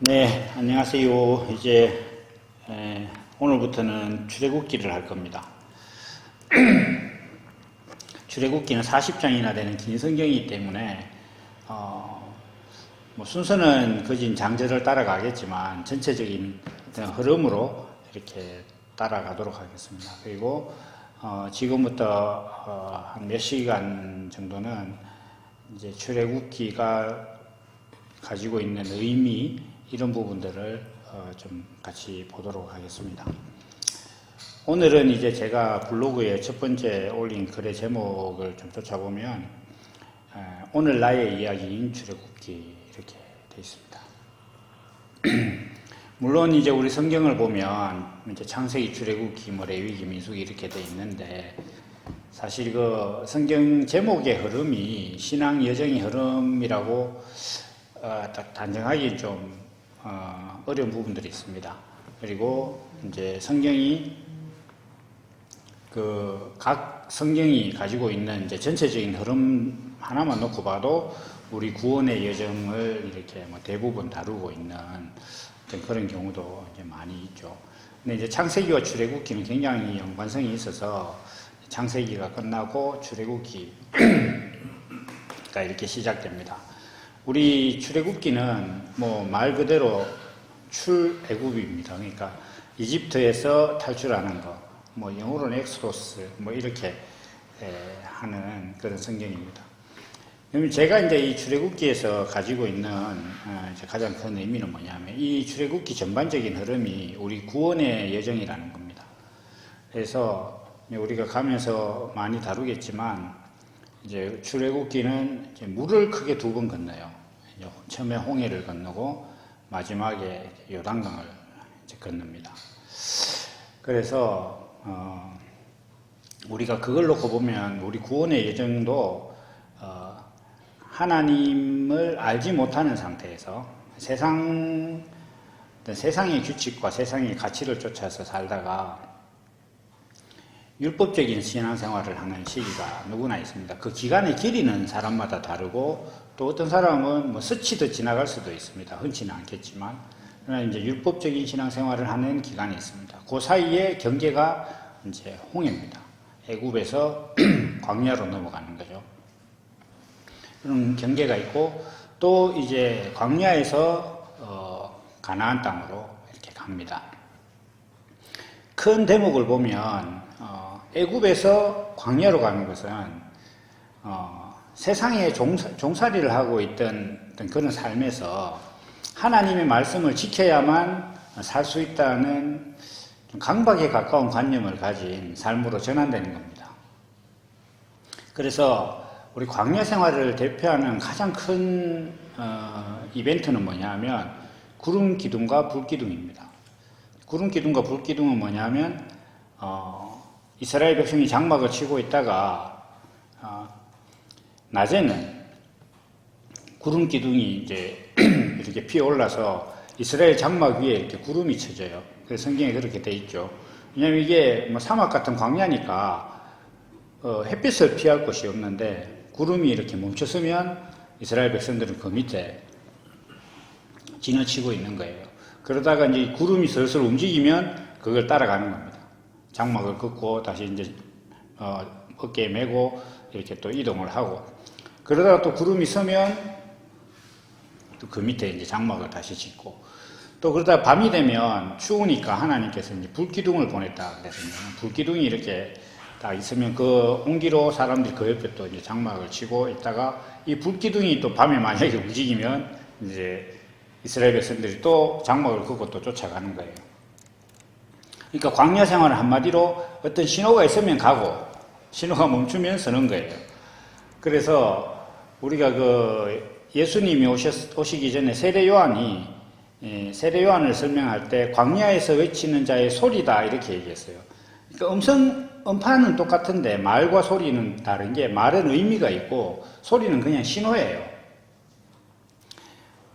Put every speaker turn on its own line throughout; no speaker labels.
네, 안녕하세요. 이제 오늘부터는 출애굽기를 할 겁니다. 출애굽기는 40장이나 되는 긴 성경이기 때문에 뭐 순서는 거진 장절을 따라가겠지만 전체적인 어떤 흐름으로 이렇게 따라가도록 하겠습니다. 그리고 지금부터 한 몇 시간 정도는 이제 출애굽기가 가지고 있는 의미 이런 부분들을 좀 같이 보도록 하겠습니다. 오늘은 이제 제가 블로그에 첫 번째 올린 글의 제목을 좀 쫓아보면 오늘 나의 이야기인 출애굽기 이렇게 되어 있습니다. 물론 이제 우리 성경을 보면 이제 창세기, 출애굽기, 뭐 레위기, 민수기 이렇게 되어 있는데 사실 그 성경 제목의 흐름이 신앙 여정의 흐름이라고 딱 단정하기 좀 어려운 부분들이 있습니다. 그리고 이제 성경이 각 성경이 가지고 있는 이제 전체적인 흐름 하나만 놓고 봐도 우리 구원의 여정을 이렇게 뭐 대부분 다루고 있는 어떤 그런 경우도 이제 많이 있죠. 근데 이제 창세기와 출애굽기는 굉장히 연관성이 있어서 창세기가 끝나고 출애굽기가 이렇게 시작됩니다. 우리 출애굽기는 뭐 말 그대로 출애굽입니다. 그러니까 이집트에서 탈출하는 거, 뭐 영어로는 엑소도스, 뭐 이렇게 하는 그런 성경입니다. 그러면 제가 이제 이 출애굽기에서 가지고 있는 가장 큰 의미는 뭐냐면 이 출애굽기 전반적인 흐름이 우리 구원의 여정이라는 겁니다. 그래서 우리가 가면서 많이 다루겠지만 이제 출애굽기는 이제 물을 크게 두 번 건너요. 처음에 홍해를 건너고 마지막에 요단강을 이제 건넙니다. 그래서 우리가 그걸 놓고 보면 우리 구원의 여정도 하나님을 알지 못하는 상태에서 세상의 규칙과 세상의 가치를 쫓아서 살다가 율법적인 신앙생활을 하는 시기가 누구나 있습니다. 그 기간의 길이는 사람마다 다르고 또 어떤 사람은 뭐 스치듯 지나갈 수도 있습니다. 흔치는 않겠지만 그러나 이제 율법적인 신앙생활을 하는 기간이 있습니다. 그 사이에 경계가 이제 홍해입니다. 애굽에서 광야로 넘어가는 거죠. 그런 경계가 있고 또 이제 광야에서 가나안 땅으로 이렇게 갑니다. 큰 대목을 보면 애굽에서 광야로 가는 것은 세상에 종살이를 하고 있던 그런 삶에서 하나님의 말씀을 지켜야만 살 수 있다는 강박에 가까운 관념을 가진 삶으로 전환되는 겁니다. 그래서 우리 광야 생활을 대표하는 가장 큰 이벤트는 뭐냐면 구름 기둥과 불 기둥입니다. 구름 기둥과 불 기둥은 뭐냐면 이스라엘 백성이 장막을 치고 있다가 낮에는 구름 기둥이 이제 이렇게 피어올라서 이스라엘 장막 위에 이렇게 구름이 쳐져요. 그래서 성경에 그렇게 돼 있죠. 왜냐면 이게 뭐 사막 같은 광야니까 햇빛을 피할 곳이 없는데 구름이 이렇게 멈췄으면 이스라엘 백성들은 그 밑에 지나치고 있는 거예요. 그러다가 이제 구름이 슬슬 움직이면 그걸 따라가는 겁니다. 장막을 긋고 다시 이제 어깨에 메고 이렇게 또 이동을 하고 그러다가 또 구름이 서면 또 그 밑에 이제 장막을 다시 짓고 또 그러다가 밤이 되면 추우니까 하나님께서 이제 불기둥을 보냈다 그랬습니다. 불기둥이 이렇게 딱 있으면 그 온기로 사람들이 그 옆에 또 이제 장막을 치고 있다가 이 불기둥이 또 밤에 만약에 움직이면 이제 이스라엘 백성들이 또 장막을 긋고 또 쫓아가는 거예요. 그러니까 광야 생활은 한마디로 어떤 신호가 있으면 가고 신호가 멈추면 서는 거예요. 그래서 우리가 예수님이 오시기 전에 세례 요한을 설명할 때 광야에서 외치는 자의 소리다 이렇게 얘기했어요. 그러니까 음파는 똑같은데 말과 소리는 다른 게 말은 의미가 있고 소리는 그냥 신호예요.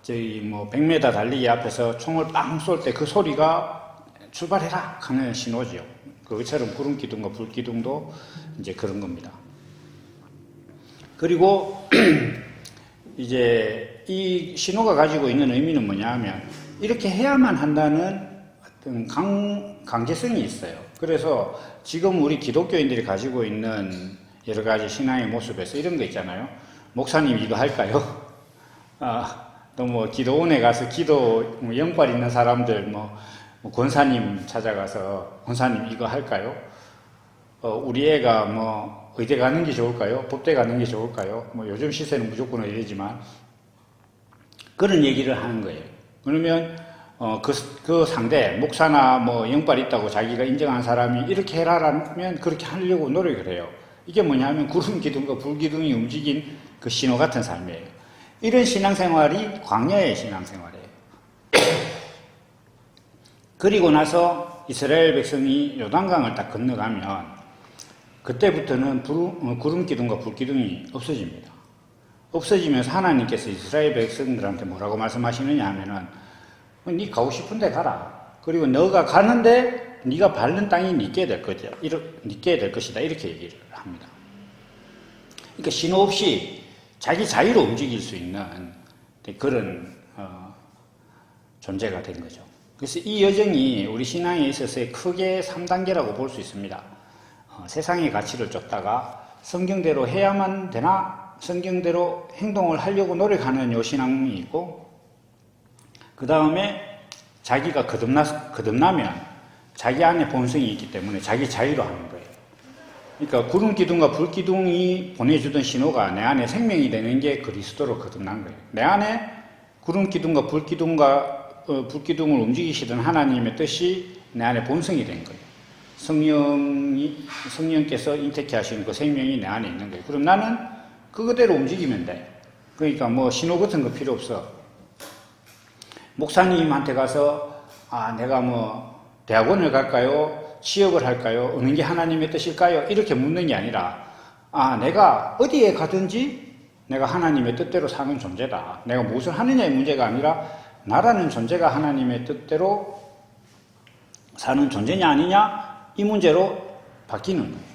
저희 뭐 100m 달리기 앞에서 총을 빵 쏠 때 그 소리가 출발해라 하는 신호죠. 그것처럼 구름 기둥과 불 기둥도 이제 그런 겁니다. 그리고 이제 이 신호가 가지고 있는 의미는 뭐냐 하면 이렇게 해야만 한다는 어떤 강제성이 있어요. 그래서 지금 우리 기독교인들이 가지고 있는 여러 가지 신앙의 모습에서 이런 거 있잖아요. 목사님 이거 할까요? 또 뭐 기도원에 가서 기도 영빨 있는 사람들 뭐 권사님 찾아가서 권사님 이거 할까요? 우리 애가 뭐 의대 가는 게 좋을까요? 법대 가는 게 좋을까요? 뭐 요즘 시세는 무조건 의대지만 그런 얘기를 하는 거예요. 그러면 그 상대 목사나 뭐 영빨 있다고 자기가 인정한 사람이 이렇게 해라라면 그렇게 하려고 노력을 해요. 이게 뭐냐면 구름 기둥과 불 기둥이 움직인 그 신호 같은 삶이에요. 이런 신앙생활이 광야의 신앙생활이에요. 그리고 나서 이스라엘 백성이 요단강을 딱 건너가면 그때부터는 구름 기둥과 불 기둥이 없어집니다. 없어지면서 하나님께서 이스라엘 백성들한테 뭐라고 말씀하시느냐 하면은 네 가고 싶은 데 가라. 그리고 너가 가는데 네가 밟는 땅이 네게 될 거다. 네게 될 것이다. 이렇게 얘기를 합니다. 그러니까 신호 없이 자기 자유로 움직일 수 있는 그런 존재가 된 거죠. 그래서 이 여정이 우리 신앙에 있어서의 크게 3단계라고 볼 수 있습니다. 세상의 가치를 쫓다가 성경대로 해야만 되나 성경대로 행동을 하려고 노력하는 요 신앙이 있고, 그 다음에 자기가 거듭나면 자기 안에 본성이 있기 때문에 자기 자유로 하는 거예요. 그러니까 구름 기둥과 불 기둥이 보내주던 신호가 내 안에 생명이 되는 게 그리스도로 거듭난 거예요. 내 안에 구름 기둥과 불 기둥을 움직이시던 하나님의 뜻이 내 안에 본성이 된 거예요. 성령께서 인택해 하시는 그 생명이 내 안에 있는 거예요. 그럼 나는 그거대로 움직이면 돼. 그러니까 뭐 신호 같은 거 필요 없어. 목사님한테 가서 내가 뭐 대학원을 갈까요? 취업을 할까요? 어느 게 하나님의 뜻일까요? 이렇게 묻는 게 아니라 내가 어디에 가든지 내가 하나님의 뜻대로 사는 존재다. 내가 무엇을 하느냐의 문제가 아니라 나라는 존재가 하나님의 뜻대로 사는 존재냐 아니냐 이 문제로 바뀌는 거예요.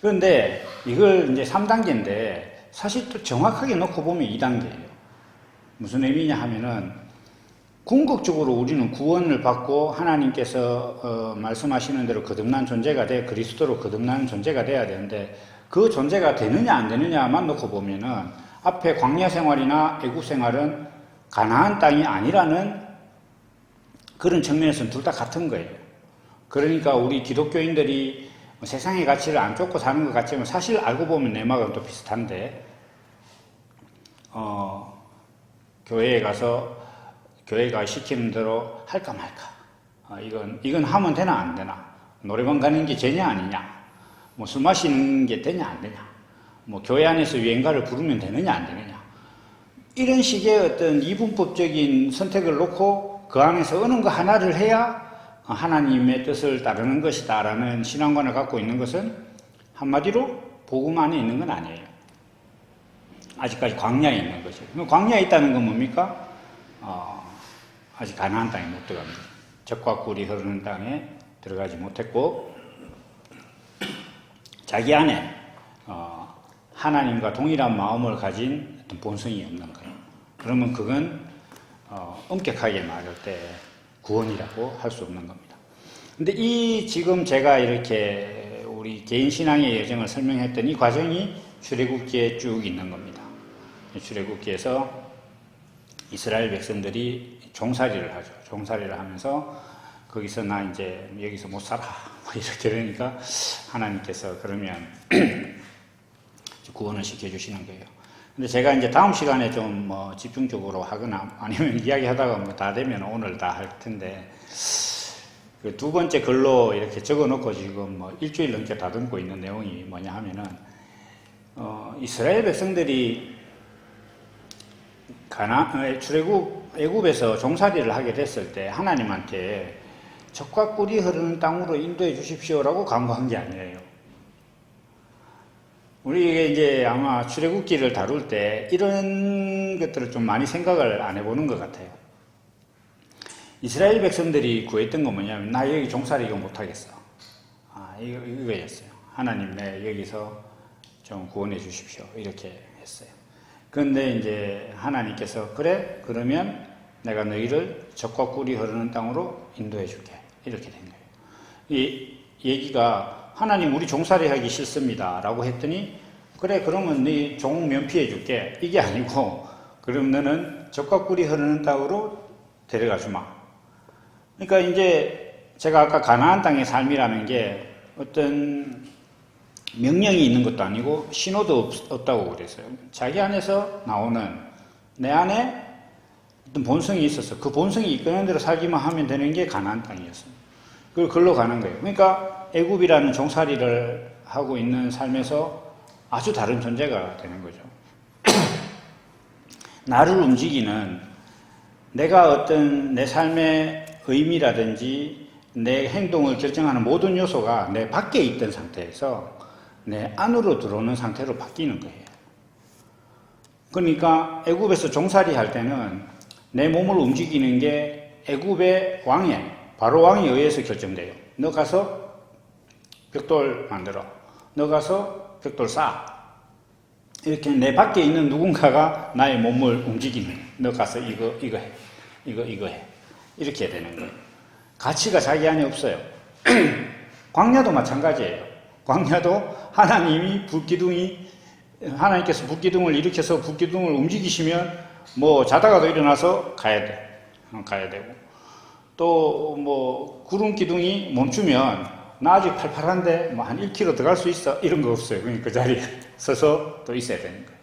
그런데 이걸 이제 3단계인데 사실 또 정확하게 놓고 보면 2단계예요. 무슨 의미냐 하면은 궁극적으로 우리는 구원을 받고 하나님께서 말씀하시는 대로 거듭난 존재가 돼 그리스도로 거듭난 존재가 돼야 되는데 그 존재가 되느냐 안 되느냐만 놓고 보면은 앞에 광야 생활이나 애국 생활은 가나안 땅이 아니라는 그런 측면에서는 둘 다 같은 거예요. 그러니까 우리 기독교인들이 세상의 가치를 안 쫓고 사는 것 같지만 사실 알고 보면 내막은 또 비슷한데 교회에 가서 교회가 시키는 대로 할까 말까. 이건 하면 되나 안 되나. 노래방 가는 게 죄냐 아니냐. 뭐 술 마시는 게 되냐 안 되냐. 뭐 교회 안에서 유행가를 부르면 되느냐 안 되느냐. 이런 식의 어떤 이분법적인 선택을 놓고 그 안에서 어느 거 하나를 해야 하나님의 뜻을 따르는 것이다 라는 신앙관을 갖고 있는 것은 한마디로 복음 안에 있는 건 아니에요. 아직까지 광야에 있는 거죠. 광야에 있다는 건 뭡니까? 아직 가나안 땅에 못 들어갑니다. 젖과 꿀이 흐르는 땅에 들어가지 못했고 자기 안에 하나님과 동일한 마음을 가진 어떤 본성이 없는 거예요. 그러면 그건 엄격하게 말할 때 구원이라고 할 수 없는 겁니다. 근데 지금 제가 이렇게 우리 개인 신앙의 여정을 설명했던 이 과정이 출애굽기에 쭉 있는 겁니다. 출애굽기에서 이스라엘 백성들이 종살이를 하죠. 종살이를 하면서 거기서 나 이제 여기서 못 살아 이렇게 되니까 하나님께서 그러면 구원을 시켜주시는 거예요. 근데 제가 이제 다음 시간에 좀 뭐 집중적으로 하거나 아니면 이야기하다가 뭐 다 되면 오늘 다 할 텐데 그 두 번째 글로 이렇게 적어 놓고 지금 뭐 일주일 넘게 다듬고 있는 내용이 뭐냐 하면은 이스라엘 백성들이 애굽에서 종살이를 하게 됐을 때 하나님한테 젖과 꿀이 흐르는 땅으로 인도해 주십시오라고 간구한 게 아니에요. 우리가 이제 아마 출애굽기를 다룰 때 이런 것들을 좀 많이 생각을 안 해보는 것 같아요. 이스라엘 백성들이 구했던 건 뭐냐면 나 여기 종살이 이거 못하겠어. 이거였어요. 하나님 내 여기서 좀 구원해 주십시오. 이렇게 했어요. 그런데 이제 하나님께서 그래 그러면 내가 너희를 젖과 꿀이 흐르는 땅으로 인도해 줄게 이렇게 된 거예요. 이 얘기가 하나님 우리 종살이 하기 싫습니다 라고 했더니 그래 그러면 네 종 면피해 줄게 이게 아니고 그럼 너는 젖과 꿀이 흐르는 땅으로 데려가 주마. 그러니까 이제 제가 아까 가나안 땅의 삶이라는 게 어떤 명령이 있는 것도 아니고 신호도 없다고 그랬어요. 자기 안에서 나오는 내 안에 어떤 본성이 있어서 그 본성이 이끄는 대로 살기만 하면 되는 게 가나안 땅이었어요. 그걸 글로 가는 거예요. 그러니까 애굽이라는 종살이를 하고 있는 삶에서 아주 다른 존재가 되는 거죠. 나를 움직이는 내가 어떤 내 삶의 의미라든지 내 행동을 결정하는 모든 요소가 내 밖에 있던 상태에서 내 안으로 들어오는 상태로 바뀌는 거예요. 그러니까 애굽에서 종살이 할 때는 내 몸을 움직이는 게 애굽의 바로 왕에 의해서 결정돼요. 너 가서 벽돌 만들어. 너 가서 벽돌 쌓아. 이렇게 내 밖에 있는 누군가가 나의 몸을 움직이는. 너 가서 이거 해. 이거 해. 이렇게 되는 거예요. 가치가 자기 안에 없어요. 광야도 마찬가지예요. 광야도 하나님께서 불기둥을 일으켜서 불기둥을 움직이시면 뭐 자다가도 일어나서 가야 되고 또 뭐 구름 기둥이 멈추면 나 아직 팔팔한데 뭐 한 1km 더 갈 수 있어 이런 거 없어요. 그러니까 그 자리에 서서 또 있어야 되는 거예요.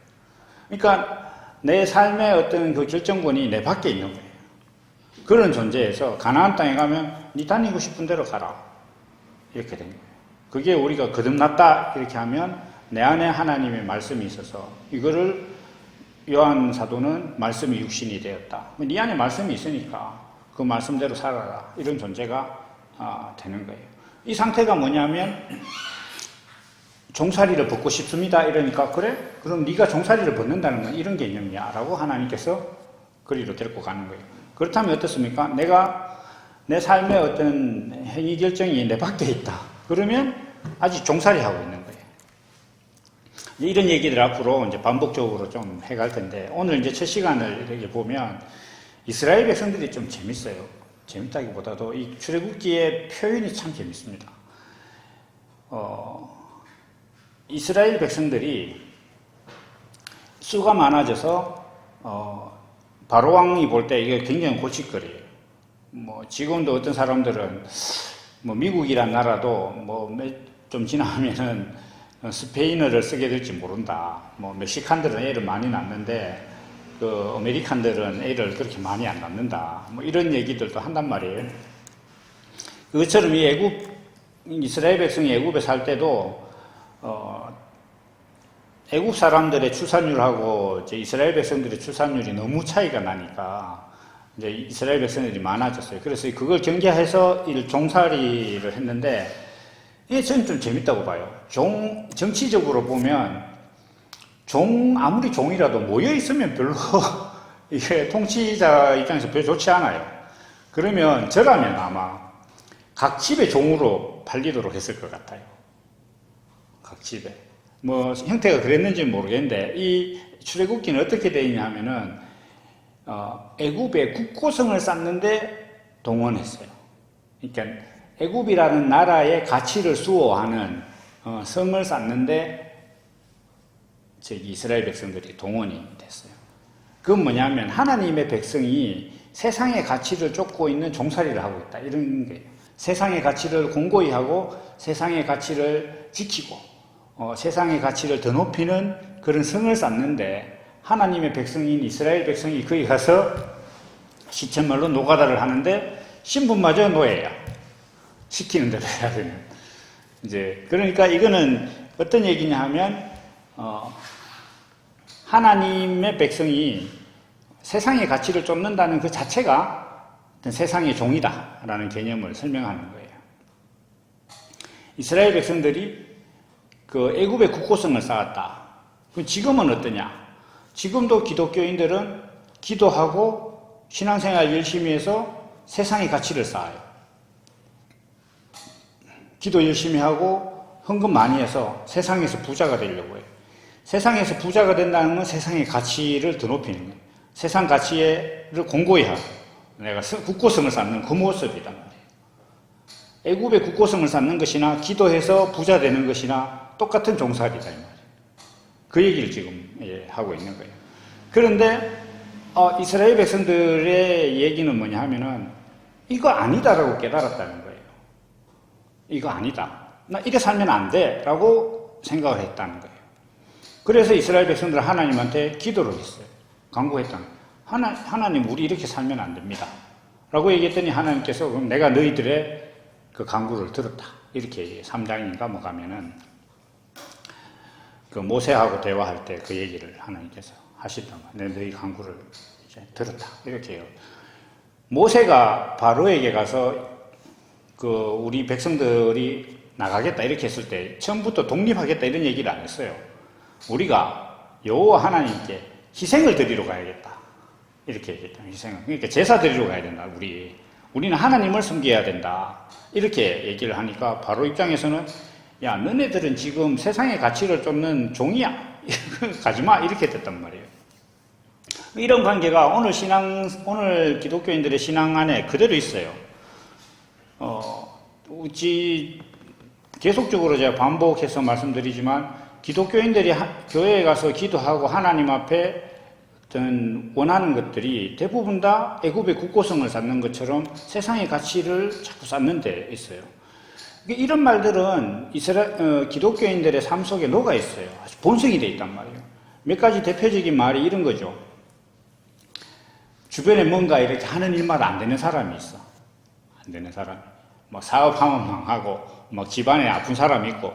그러니까 내 삶의 어떤 그 결정권이 내 밖에 있는 거예요. 그런 존재에서 가나안 땅에 가면 네 다니고 싶은 대로 가라 이렇게 된 거예요. 그게 우리가 거듭났다 이렇게 하면 내 안에 하나님의 말씀이 있어서 이거를 요한 사도는 말씀이 육신이 되었다. 네 안에 말씀이 있으니까 그 말씀대로 살아라. 이런 존재가 되는 거예요. 이 상태가 뭐냐면 종살이를 벗고 싶습니다. 이러니까 그래? 그럼 네가 종살이를 벗는다는 건 이런 개념이야. 라고 하나님께서 그리로 데리고 가는 거예요. 그렇다면 어떻습니까? 내가 내 삶의 어떤 행위 결정이 내 밖에 있다. 그러면 아직 종살이 하고 있는 거예요. 이런 얘기들 앞으로 이제 반복적으로 좀 해갈 텐데 오늘 이제 첫 시간을 이렇게 보면 이스라엘 백성들이 좀 재밌어요. 재밌다기보다도 이 출애굽기의 표현이 참 재밌습니다. 이스라엘 백성들이 수가 많아져서 바로 왕이 볼 때 이게 굉장히 골칫거리예요. 뭐 지금도 어떤 사람들은 뭐 미국이란 나라도 뭐 좀 지나면은 스페인어를 쓰게 될지 모른다. 뭐 멕시칸들은 애를 많이 낳는데 그 아메리칸들은 애를 그렇게 많이 안 낳는다. 뭐 이런 얘기들도 한단 말이에요. 그것처럼 이스라엘 백성이 애굽에 살 때도 애굽 사람들의 출산율하고 이제 이스라엘 백성들의 출산율이 너무 차이가 나니까 이제 이스라엘 백성들이 많아졌어요. 그래서 그걸 경계해서 종살이를 했는데 이게 저는 좀 재밌다고 봐요. 정치적으로 보면 아무리 종이라도 모여 있으면 별로 이게 통치자 입장에서 별로 좋지 않아요. 그러면 저라면 아마 각 집의 종으로 팔리도록 했을 것 같아요. 각 집에. 뭐 형태가 그랬는지는 모르겠는데 이 출애굽기는 어떻게 되어 있냐 하면은 애굽의 국고성을 쌓는데 동원했어요. 그러니까 애굽이라는 나라의 가치를 수호하는 성을 쌓는데 이스라엘 백성들이 동원이 됐어요. 그건 뭐냐면 하나님의 백성이 세상의 가치를 쫓고 있는 종살이를 하고 있다 이런 거예요. 세상의 가치를 공고히 하고 세상의 가치를 지키고 세상의 가치를 더 높이는 그런 성을 쌓는데 하나님의 백성인 이스라엘 백성이 거기 가서 시쳇말로 노가다를 하는데 신분마저 노예야. 시키는 대로 해야 되는. 이제 그러니까 이거는 어떤 얘기냐 하면 하나님의 백성이 세상의 가치를 쫓는다는 그 자체가 어떤 세상의 종이다라는 개념을 설명하는 거예요. 이스라엘 백성들이 그 애굽의 국고성을 쌓았다. 그럼 지금은 어떠냐? 지금도 기독교인들은 기도하고 신앙생활 열심히 해서 세상의 가치를 쌓아요. 기도 열심히 하고 헌금 많이 해서 세상에서 부자가 되려고 해요. 세상에서 부자가 된다는 건 세상의 가치를 더 높이는 거예요. 세상 가치를 공고히 하고 내가 국고성을 쌓는 그 모습이란 말이에요. 애굽의 국고성을 쌓는 것이나 기도해서 부자 되는 것이나 똑같은 종살이다 이 말이에요. 그 얘기를 지금 하고 있는 거예요. 그런데 이스라엘 백성들의 얘기는 뭐냐 하면은 이거 아니다라고 깨달았다는 거예요. 이거 아니다. 나 이래 살면 안 돼 라고 생각을 했다는 거예요. 그래서 이스라엘 백성들은 하나님한테 기도를 했어요. 간구했다는 거예요. 하나님 우리 이렇게 살면 안 됩니다 라고 얘기했더니 하나님께서 그럼 내가 너희들의 그 간구를 들었다 이렇게 3장인가 뭐 가면은 그 모세하고 대화할 때 그 얘기를 하나님께서 하시던 거예요. 너희 간구를 이제 들었다 이렇게 해요. 모세가 바로에게 가서 그 우리 백성들이 나가겠다 이렇게 했을 때 처음부터 독립하겠다 이런 얘기를 안 했어요. 우리가 여호와 하나님께 희생을 드리러 가야겠다 이렇게 얘기했다. 희생을. 그러니까 제사 드리러 가야 된다. 우리는 하나님을 섬겨야 된다 이렇게 얘기를 하니까 바로 입장에서는 야 너네들은 지금 세상의 가치를 쫓는 종이야 가지마 이렇게 됐단 말이에요. 이런 관계가 오늘 기독교인들의 신앙 안에 그대로 있어요. 계속적으로 제가 반복해서 말씀드리지만 기독교인들이 교회에 가서 기도하고 하나님 앞에 어떤 원하는 것들이 대부분 다 애굽의 국고성을 쌓는 것처럼 세상의 가치를 자꾸 쌓는 데 있어요. 이런 말들은 기독교인들의 삶 속에 녹아 있어요. 아주 본성이 돼 있단 말이에요. 몇 가지 대표적인 말이 이런 거죠. 주변에 뭔가 이렇게 하는 일마다 안 되는 사람이 있어. 안 되는 사람. 뭐 사업하면 하고, 뭐 집안에 아픈 사람이 있고,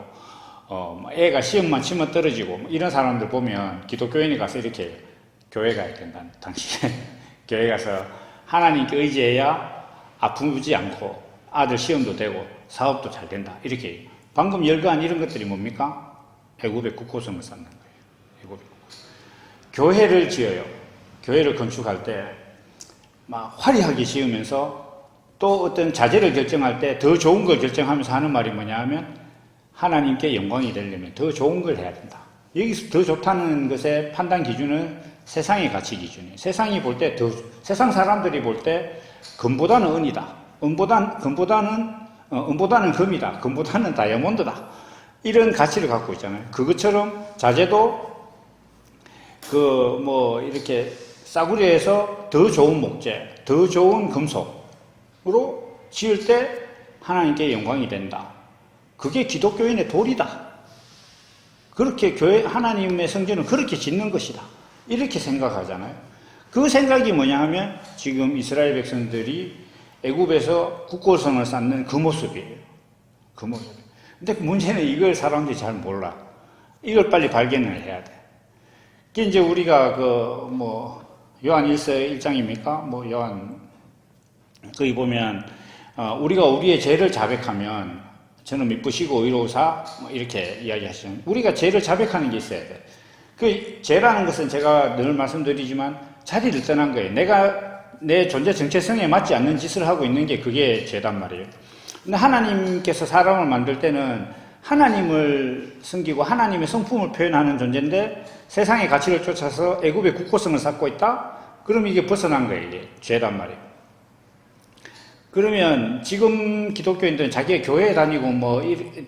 애가 시험만 치면 떨어지고, 뭐 이런 사람들 보면 기독교인이 가서 이렇게 교회 가야 된다는, 당시에. 교회 가서 하나님께 의지해야 아프지 않고, 아들 시험도 되고, 사업도 잘 된다. 이렇게. 방금 열거한 이런 것들이 뭡니까? 애굽의 국고성을 쌓는 거예요. 애굽의 국고성. 교회를 지어요. 교회를 건축할 때, 막 화려하게 지으면서 또 어떤 자재를 결정할 때 더 좋은 걸 결정하면서 하는 말이 뭐냐 하면 하나님께 영광이 되려면 더 좋은 걸 해야 된다. 여기서 더 좋다는 것의 판단 기준은 세상의 가치 기준이에요. 세상이 볼 때 세상 사람들이 볼 때 금보다는 은이다. 은보다는 금이다. 금보다는 다이아몬드다. 이런 가치를 갖고 있잖아요. 그것처럼 자재도 이렇게 싸구려에서 더 좋은 목재, 더 좋은 금속으로 지을 때 하나님께 영광이 된다. 그게 기독교인의 도리다. 그렇게 하나님의 성전은 그렇게 짓는 것이다. 이렇게 생각하잖아요. 그 생각이 뭐냐 하면 지금 이스라엘 백성들이 애굽에서 국고성을 쌓는 그 모습이에요. 그 모습. 근데 문제는 이걸 사람들이 잘 몰라. 이걸 빨리 발견을 해야 돼. 이게 이제 우리가 요한 1장입니까? 요한, 거기 보면, 우리가 우리의 죄를 자백하면, 저는 미쁘시고 의로우사, 이렇게 이야기하시죠. 우리가 죄를 자백하는 게 있어야 돼. 그 죄라는 것은 제가 늘 말씀드리지만, 자리를 떠난 거예요. 내가 내 존재 정체성에 맞지 않는 짓을 하고 있는 게 그게 죄단 말이에요. 근데 하나님께서 사람을 만들 때는 하나님을 섬기고 하나님의 성품을 표현하는 존재인데 세상의 가치를 쫓아서 애굽의 국고성을 쌓고 있다? 그럼 이게 벗어난 거예요. 이게 죄단 말이에요. 그러면 지금 기독교인들은 자기가 교회에 다니고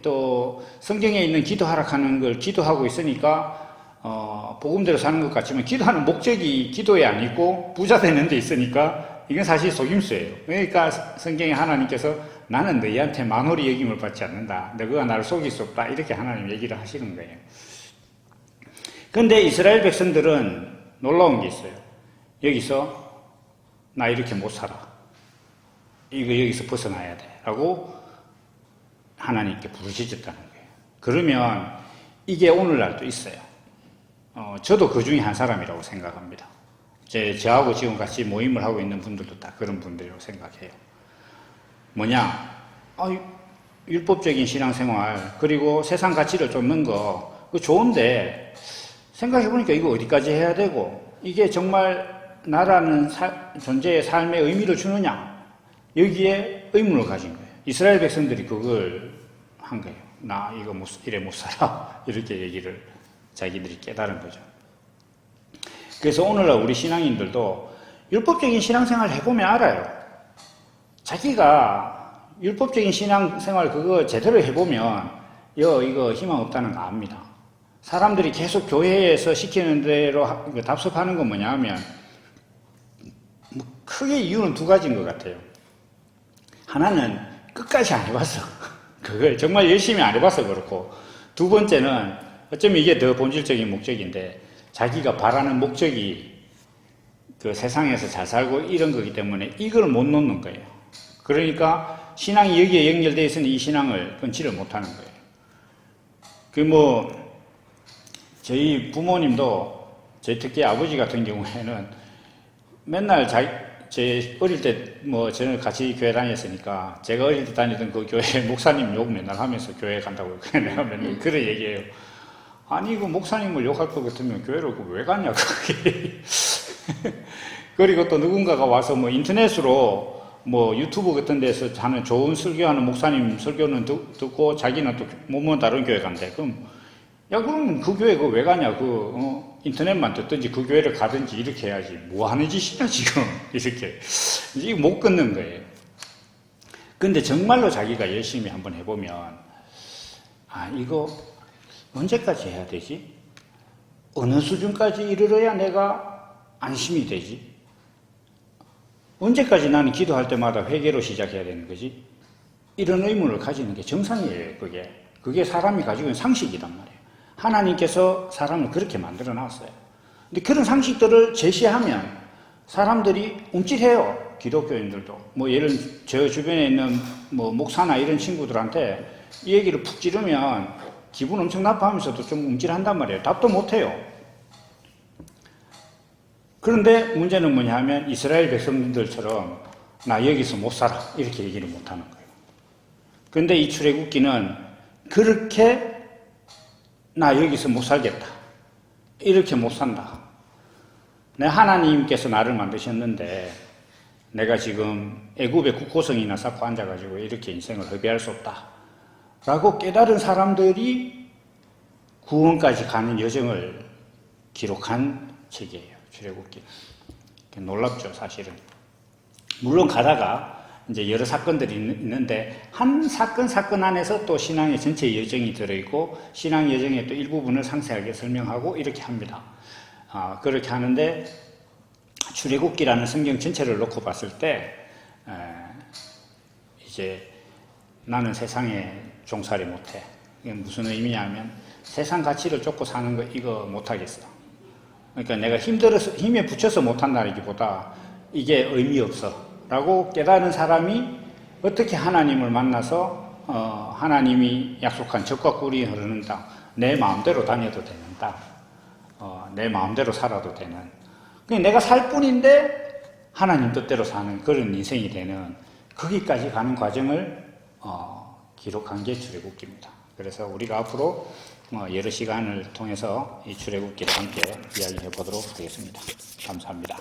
또 성경에 있는 기도하라 하는 걸 기도하고 있으니까 복음대로 사는 것 같지만 기도하는 목적이 기도에 안 있고 부자 되는 데 있으니까 이건 사실 속임수예요. 그러니까 성경에 하나님께서 나는 너희한테 만홀히 여김을 받지 않는다. 너희가 나를 속일 수 없다. 이렇게 하나님 얘기를 하시는 거예요. 그런데 이스라엘 백성들은 놀라운 게 있어요. 여기서 나 이렇게 못 살아. 이거 여기서 벗어나야 돼. 라고 하나님께 부르짖었다는 거예요. 그러면 이게 오늘날도 있어요. 저도 그 중에 한 사람이라고 생각합니다. 저하고 지금 같이 모임을 하고 있는 분들도 다 그런 분들이라고 생각해요. 뭐냐? 율법적인 신앙생활, 그리고 세상 가치를 쫓는 거, 그거 좋은데, 생각해보니까 이거 어디까지 해야 되고, 이게 정말 나라는 존재의 삶에 의미를 주느냐? 여기에 의문을 가진 거예요. 이스라엘 백성들이 그걸 한 거예요. 나 이거 이래 못 살아. 이렇게 얘기를 자기들이 깨달은 거죠. 그래서 오늘날 우리 신앙인들도 율법적인 신앙생활 해보면 알아요. 자기가 율법적인 신앙생활 그거 제대로 해보면 이거 희망 없다는 거 압니다. 사람들이 계속 교회에서 시키는 대로 답습하는 건 뭐냐 하면 크게 이유는 두 가지인 것 같아요. 하나는 끝까지 안 해봤어. 그걸 정말 열심히 안 해봐서 그렇고, 두 번째는 어쩌면 이게 더 본질적인 목적인데 자기가 바라는 목적이 그 세상에서 잘 살고 이런 거기 때문에 이걸 못 놓는 거예요. 그러니까 신앙이 여기에 연결되어 있으니 이 신앙을 끊지를 못하는 거예요. 저희 부모님도 제 특히 아버지 같은 경우에는 맨날 제 어릴 때 저는 같이 교회 다녔으니까 제가 어릴 때 다니던 그 교회 목사님 욕 맨날 하면서 교회 간다고 내가 맨날 그런 얘기해요. 아니 그 목사님을 욕할 것 같으면 교회를 왜 갔냐고. 그리고 또 누군가가 와서 인터넷으로 유튜브 같은 데서 하는 좋은 설교하는 목사님 설교는 듣고 자기는 또 몸은 다른 교회 간대. 그럼 그 교회 왜 가냐. 인터넷만 듣든지 그 교회를 가든지 이렇게 해야지. 뭐 하는 짓이냐, 지금. 이렇게. 이게 못 끊는 거예요. 근데 정말로 자기가 열심히 한번 해보면, 이거 언제까지 해야 되지? 어느 수준까지 이르러야 내가 안심이 되지? 언제까지 나는 기도할 때마다 회개로 시작해야 되는 거지? 이런 의문을 가지는 게 정상이에요, 그게. 그게 사람이 가지고 있는 상식이란 말이에요. 하나님께서 사람을 그렇게 만들어 놨어요. 근데 그런 상식들을 제시하면 사람들이 움찔해요, 기독교인들도. 저 주변에 있는 목사나 이런 친구들한테 이 얘기를 푹 찌르면 기분 엄청 나빠하면서도 좀 움찔한단 말이에요. 답도 못해요. 그런데 문제는 뭐냐 하면 이스라엘 백성들처럼 나 여기서 못 살아 이렇게 얘기를 못하는 거예요. 그런데 이 출애굽기는 그렇게 나 여기서 못 살겠다, 이렇게 못 산다, 내 하나님께서 나를 만드셨는데 내가 지금 애굽의 국고성이나 쌓고 앉아가지고 이렇게 인생을 허비할 수 없다 라고 깨달은 사람들이 구원까지 가는 여정을 기록한 책이에요, 출애굽기는. 놀랍죠, 사실은. 물론 가다가 이제 여러 사건들이 있는데 한 사건 안에서 또 신앙의 전체 여정이 들어있고 신앙 여정의 또 일부분을 상세하게 설명하고 이렇게 합니다. 그렇게 하는데 출애굽기라는 성경 전체를 놓고 봤을 때 이제 나는 세상에 종살이 못해. 이게 무슨 의미냐면 세상 가치를 쫓고 사는 거 이거 못하겠어. 그러니까 내가 힘에 붙여서 못한다기보다 이게 의미 없어 라고 깨달은 사람이 어떻게 하나님을 만나서 하나님이 약속한 젖과 꿀이 흐르는 땅, 내 마음대로 다녀도 되는 땅, 내 마음대로 살아도 되는, 그냥 내가 살 뿐인데 하나님 뜻대로 사는 그런 인생이 되는, 거기까지 가는 과정을 기록한 게 출애굽기입니다. 그래서 우리가 앞으로 여러 시간을 통해서 이 출애굽기를 함께 이야기해 보도록 하겠습니다. 감사합니다.